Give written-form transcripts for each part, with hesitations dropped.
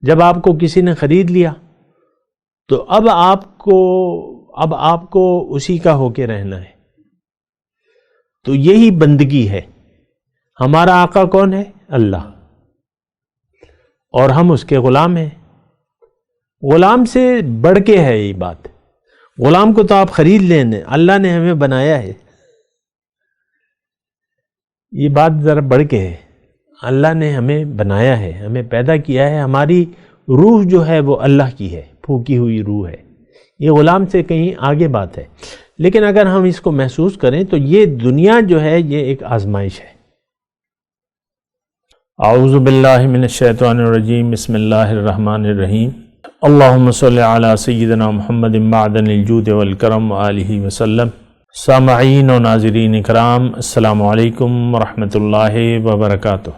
جب آپ کو کسی نے خرید لیا تو اب آپ کو اسی کا ہو کے رہنا ہے. تو یہی بندگی ہے. ہمارا آقا کون ہے؟ اللہ. اور ہم اس کے غلام ہیں. غلام سے بڑھ کے ہے یہ بات. غلام کو تو آپ خرید لیں، اللہ نے ہمیں بنایا ہے. یہ بات ذرا بڑھ کے ہے. اللہ نے ہمیں بنایا ہے، ہمیں پیدا کیا ہے. ہماری روح جو ہے وہ اللہ کی ہے، پھونکی ہوئی روح ہے. یہ غلام سے کہیں آگے بات ہے. لیکن اگر ہم اس کو محسوس کریں تو یہ دنیا جو ہے یہ ایک آزمائش ہے. اعوذ باللہ من الشیطان الرجیم. بسم اللہ الرحمن الرحیم. اللہم صلی علی سیدنا محمد معدن الجود والکرم وآلہ وسلم. سامعین و ناظرین اکرام، السلام علیکم ورحمۃ اللہ وبرکاتہ.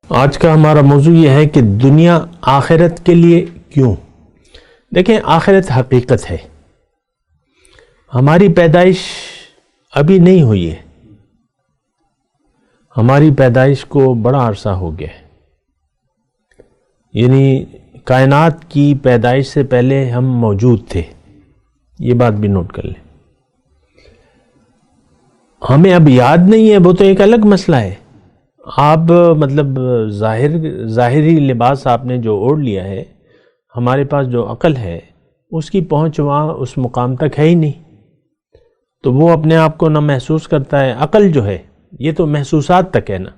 آج کا ہمارا موضوع یہ ہے کہ دنیا آخرت کے لیے کیوں؟ دیکھیں، آخرت حقیقت ہے. ہماری پیدائش ابھی نہیں ہوئی ہے. ہماری پیدائش کو بڑا عرصہ ہو گیا ہے. یعنی کائنات کی پیدائش سے پہلے ہم موجود تھے. یہ بات بھی نوٹ کر لیں. ہمیں اب یاد نہیں ہے، وہ تو ایک الگ مسئلہ ہے. آپ مطلب ظاہری لباس آپ نے جو اوڑھ لیا ہے، ہمارے پاس جو عقل ہے اس کی پہنچ وہاں اس مقام تک ہے ہی نہیں. تو وہ اپنے آپ کو نہ محسوس کرتا ہے. عقل جو ہے یہ تو محسوسات تک ہے نا.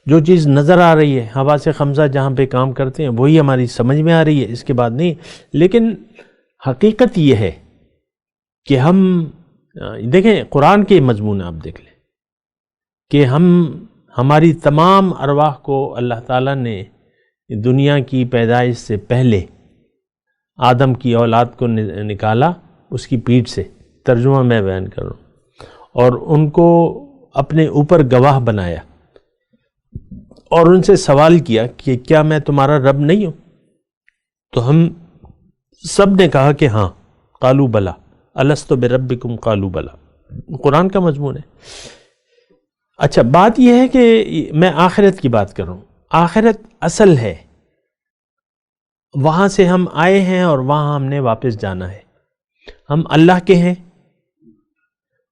جو چیز نظر آ رہی ہے، حواس خمسہ جہاں پہ کام کرتے ہیں وہی ہماری سمجھ میں آ رہی ہے، اس کے بعد نہیں. لیکن حقیقت یہ ہے کہ ہم دیکھیں، قرآن کے مضمون آپ دیکھ لیں کہ ہماری تمام ارواح کو اللہ تعالیٰ نے دنیا کی پیدائش سے پہلے آدم کی اولاد کو نکالا اس کی پیٹھ سے. ترجمہ میں بیان کر رہا ہوں. اور ان کو اپنے اوپر گواہ بنایا اور ان سے سوال کیا کہ کیا میں تمہارا رب نہیں ہوں؟ تو ہم سب نے کہا کہ ہاں. قالوا بلا الست بربکم قالوا بلا. قرآن کا مضمون ہے. اچھا، بات یہ ہے کہ میں آخرت کی بات کر رہا ہوں. آخرت اصل ہے، وہاں سے ہم آئے ہیں اور وہاں ہم نے واپس جانا ہے. ہم اللہ کے ہیں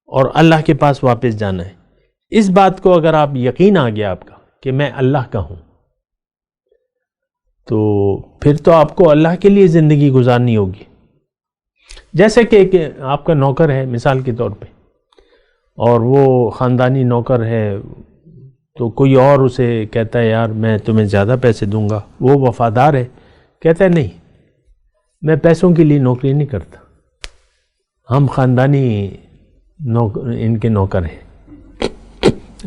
اور اللہ کے پاس واپس جانا ہے. اس بات کو اگر آپ یقین آ گیا آپ کا کہ میں اللہ کا ہوں، تو پھر تو آپ کو اللہ کے لیے زندگی گزارنی ہوگی. جیسے کہ آپ کا نوکر ہے مثال کے طور پہ، اور وہ خاندانی نوکر ہے، تو کوئی اور اسے کہتا ہے یار میں تمہیں زیادہ پیسے دوں گا. وہ وفادار ہے، کہتا ہے نہیں، میں پیسوں کے لیے نوکری نہیں کرتا، ہم خاندانی ان کے نوکر ہیں.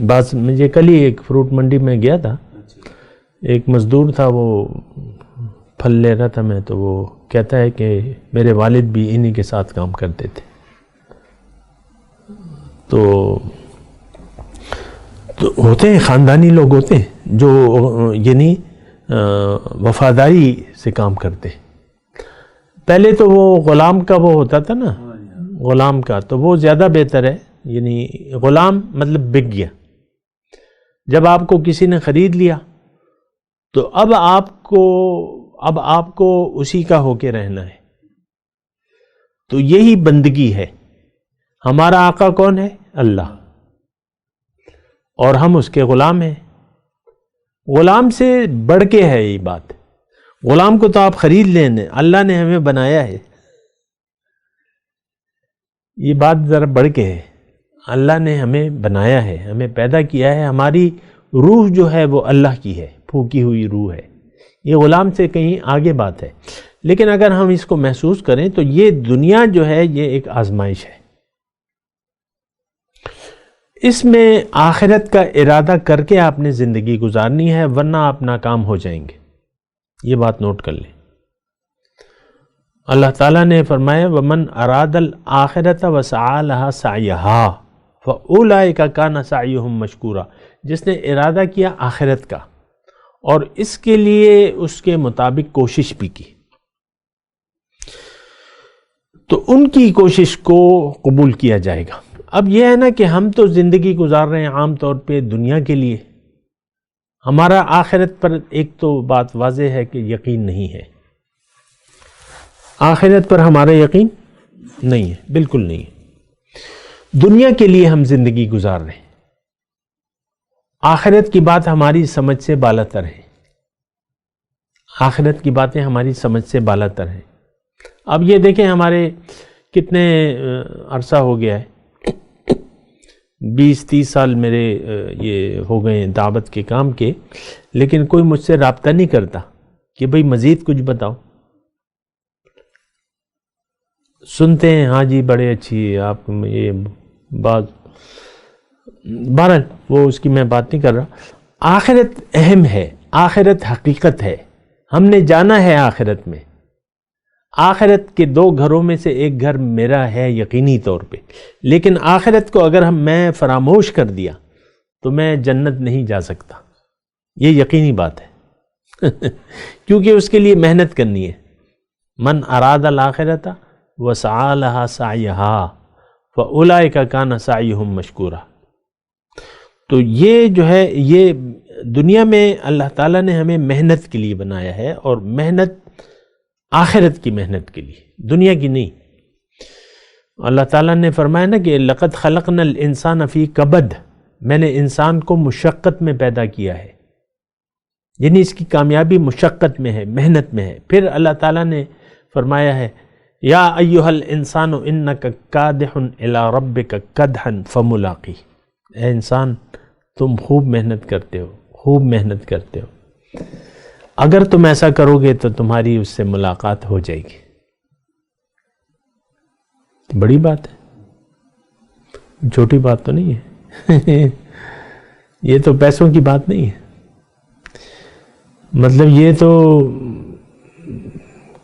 بس مجھے کل ہی ایک فروٹ منڈی میں گیا تھا، ایک مزدور تھا، وہ پھل لے رہا تھا میں، تو وہ کہتا ہے کہ میرے والد بھی انہی کے ساتھ کام کرتے تھے. تو ہوتے ہیں خاندانی لوگ، ہوتے ہیں جو یعنی وفاداری سے کام کرتے ہیں. پہلے تو وہ غلام کا وہ ہوتا تھا نا، غلام کا، تو وہ زیادہ بہتر ہے. یعنی غلام مطلب بک گیا. جب آپ کو کسی نے خرید لیا تو اب آپ کو اسی کا ہو کے رہنا ہے. تو یہی بندگی ہے. ہمارا آقا کون ہے؟ اللہ. اور ہم اس کے غلام ہیں. غلام سے بڑھ کے ہے یہ بات. غلام کو تو آپ خرید لیں، اللہ نے ہمیں بنایا ہے. یہ بات ذرا بڑھ کے ہے. اللہ نے ہمیں بنایا ہے، ہمیں پیدا کیا ہے. ہماری روح جو ہے وہ اللہ کی ہے، پھونکی ہوئی روح ہے. یہ غلام سے کہیں آگے بات ہے. لیکن اگر ہم اس کو محسوس کریں تو یہ دنیا جو ہے یہ ایک آزمائش ہے. اس میں آخرت کا ارادہ کر کے آپ نے زندگی گزارنی ہے، ورنہ آپ ناکام ہو جائیں گے. یہ بات نوٹ کر لیں. اللہ تعالیٰ نے فرمایا وَمَنْ أَرَادَ الْآخِرَةَ وَسَعَى لَهَا سَعْيَهَا فَأُولَئِكَ كَانَ سَعْيُهُمْ مَشْكُورًا. جس نے ارادہ کیا آخرت کا اور اس کے لیے اس کے مطابق کوشش بھی کی، تو ان کی کوشش کو قبول کیا جائے گا. اب یہ ہے نا کہ ہم تو زندگی گزار رہے ہیں عام طور پہ دنیا کے لیے. ہمارا آخرت پر ایک تو بات واضح ہے کہ یقین نہیں ہے، آخرت پر ہمارا یقین نہیں ہے، بالکل نہیں ہے۔ دنیا کے لیے ہم زندگی گزار رہے ہیں، آخرت کی بات ہماری سمجھ سے بالاتر ہے، آخرت کی باتیں ہماری سمجھ سے بالاتر ہیں۔ اب یہ دیکھیں ہمارے کتنے عرصہ ہو گیا ہے، 20-30 سال میرے یہ ہو گئے دعوت کے کام کے، لیکن کوئی مجھ سے رابطہ نہیں کرتا کہ بھئی مزید کچھ بتاؤ۔ سنتے ہیں ہاں جی بڑے اچھی ہے آپ یہ بات، بہرحال وہ اس کی میں بات نہیں کر رہا۔ آخرت اہم ہے، آخرت حقیقت ہے، ہم نے جانا ہے آخرت میں۔ آخرت کے 2 گھروں میں سے ایک گھر میرا ہے یقینی طور پہ، لیکن آخرت کو اگر میں فراموش کر دیا تو میں جنت نہیں جا سکتا، یہ یقینی بات ہے کیونکہ اس کے لیے محنت کرنی ہے۔ من اراد الآخرۃ وسعی لہا سعیہا فاولئک کان سعیہم مشکورا۔ تو یہ جو ہے یہ دنیا میں اللہ تعالیٰ نے ہمیں محنت کے لیے بنایا ہے، اور محنت آخرت کی محنت کے لیے، دنیا کی نہیں۔ اللہ تعالیٰ نے فرمایا نا کہ لقد خلقنا الانسان فی کبد، میں نے انسان کو مشقت میں پیدا کیا ہے، یعنی اس کی کامیابی مشقت میں ہے، محنت میں ہے۔ پھر اللہ تعالیٰ نے فرمایا ہے یا ایھا الانسان انک کادح الی ربک کدحا فملاقی، اے انسان تم خوب محنت کرتے ہو، خوب محنت کرتے ہو، اگر تم ایسا کرو گے تو تمہاری اس سے ملاقات ہو جائے گی۔ بڑی بات ہے، چھوٹی بات تو نہیں ہے یہ تو پیسوں کی بات نہیں ہے، مطلب یہ تو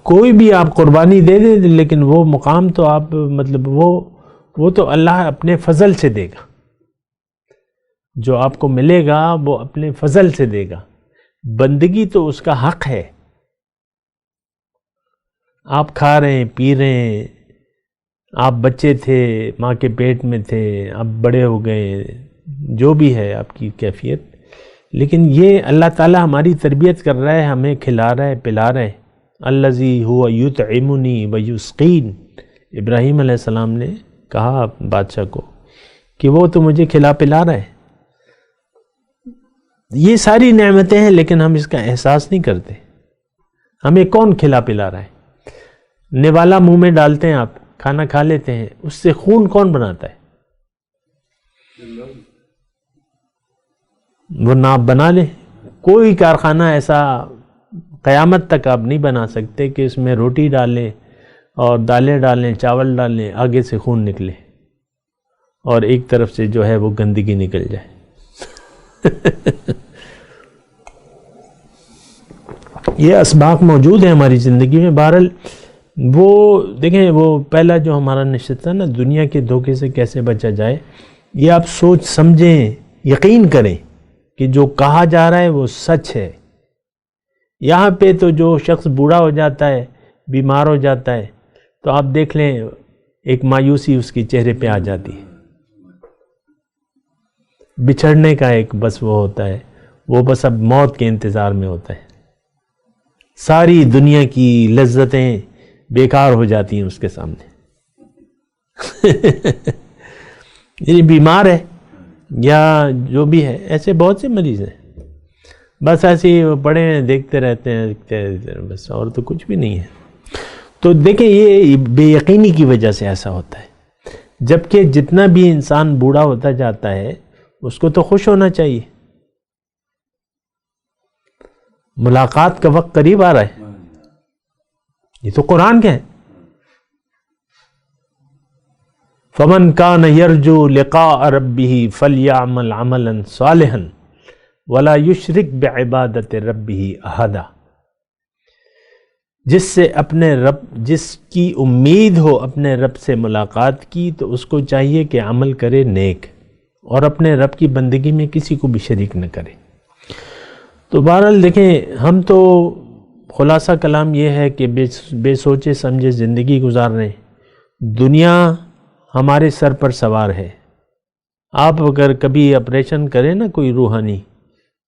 کوئی بھی آپ قربانی دے دیں لیکن وہ مقام تو آپ مطلب وہ تو اللہ اپنے فضل سے دے گا، جو آپ کو ملے گا وہ اپنے فضل سے دے گا، بندگی تو اس کا حق ہے۔ آپ کھا رہے ہیں، پی رہے ہیں، آپ بچے تھے ماں کے پیٹ میں تھے، اب بڑے ہو گئے، جو بھی ہے آپ کی کیفیت، لیکن یہ اللہ تعالیٰ ہماری تربیت کر رہا ہے، ہمیں کھلا رہا ہے، پلا رہا ہے۔ الذی هو یطعمنی ویسقین، ابراہیم علیہ السلام نے کہا بادشاہ کو کہ وہ تو مجھے کھلا پلا رہا ہے۔ یہ ساری نعمتیں ہیں لیکن ہم اس کا احساس نہیں کرتے، ہمیں کون کھلا پلا رہا ہے؟ نوالا منہ میں ڈالتے ہیں، آپ کھانا کھا لیتے ہیں، اس سے خون کون بناتا ہے؟ وہ ناپ بنا لے، کوئی کارخانہ ایسا قیامت تک آپ نہیں بنا سکتے کہ اس میں روٹی ڈالیں اور دالیں ڈالیں، چاول ڈالیں، آگے سے خون نکلے اور ایک طرف سے جو ہے وہ گندگی نکل جائے یہ اسباق موجود ہیں ہماری زندگی میں۔ بہرحال وہ دیکھیں، وہ پہلا جو ہمارا نشست تھا نا، دنیا کے دھوکے سے کیسے بچا جائے، یہ آپ سوچ سمجھیں، یقین کریں کہ جو کہا جا رہا ہے وہ سچ ہے۔ یہاں پہ تو جو شخص بوڑھا ہو جاتا ہے، بیمار ہو جاتا ہے، تو آپ دیکھ لیں ایک مایوسی اس کے چہرے پہ آ جاتی ہے، بچھڑنے کا ایک بس وہ ہوتا ہے، وہ بس اب موت کے انتظار میں ہوتا ہے، ساری دنیا کی لذتیں بیکار ہو جاتی ہیں اس کے سامنے یعنی بیمار ہے یا جو بھی ہے، ایسے بہت سے مریض ہیں، بس ایسے ہی پڑے ہیں، دیکھتے رہتے ہیں بس، اور تو کچھ بھی نہیں ہے۔ تو دیکھیں یہ بے یقینی کی وجہ سے ایسا ہوتا ہے، جبکہ جتنا بھی انسان بوڑھا ہوتا جاتا ہے اس کو تو خوش ہونا چاہیے، ملاقات کا وقت قریب آ رہا ہے، یہ تو قرآن کا ہے۔ فَمَنْ كَانَ يَرْجُو لِقَاءَ رَبِّهِ فَلْيَعْمَلْ عَمَلًا صَالِحًا وَلَا يُشْرِكْ بِعِبَادَةِ رَبِّهِ أَحَدًا، جس کی امید ہو اپنے رب سے ملاقات کی تو اس کو چاہیے کہ عمل کرے نیک، اور اپنے رب کی بندگی میں کسی کو بھی شریک نہ کرے۔ تو بہرحال دیکھیں، ہم تو خلاصہ کلام یہ ہے کہ بے سوچے سمجھے زندگی گزار رہے ہیں، دنیا ہمارے سر پر سوار ہے۔ آپ اگر کبھی آپریشن کریں نا کوئی روحانی،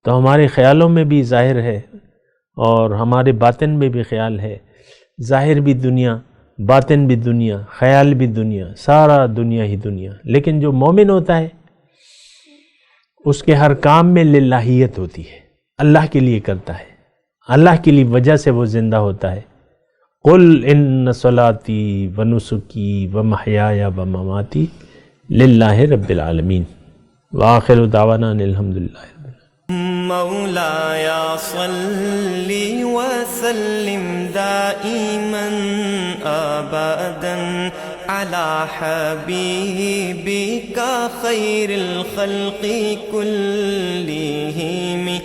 تو ہمارے خیالوں میں بھی ظاہر ہے اور ہمارے باطن میں بھی خیال ہے، ظاہر بھی دنیا، باطن بھی دنیا، خیال بھی دنیا، سارا دنیا ہی دنیا۔ لیکن جو مومن ہوتا ہے اس کے ہر کام میں للہیت ہوتی ہے، اللہ کے لیے کرتا ہے، اللہ کے لیے وجہ سے وہ زندہ ہوتا ہے۔ قل ان صلاتی ونسکی ومحیایا ومماتی للہ رب العالمین وآخر دعوانا ان الحمدللہ۔ مولاي صل وسلم دائما ابدا على حبيبك خير الخلق كلهم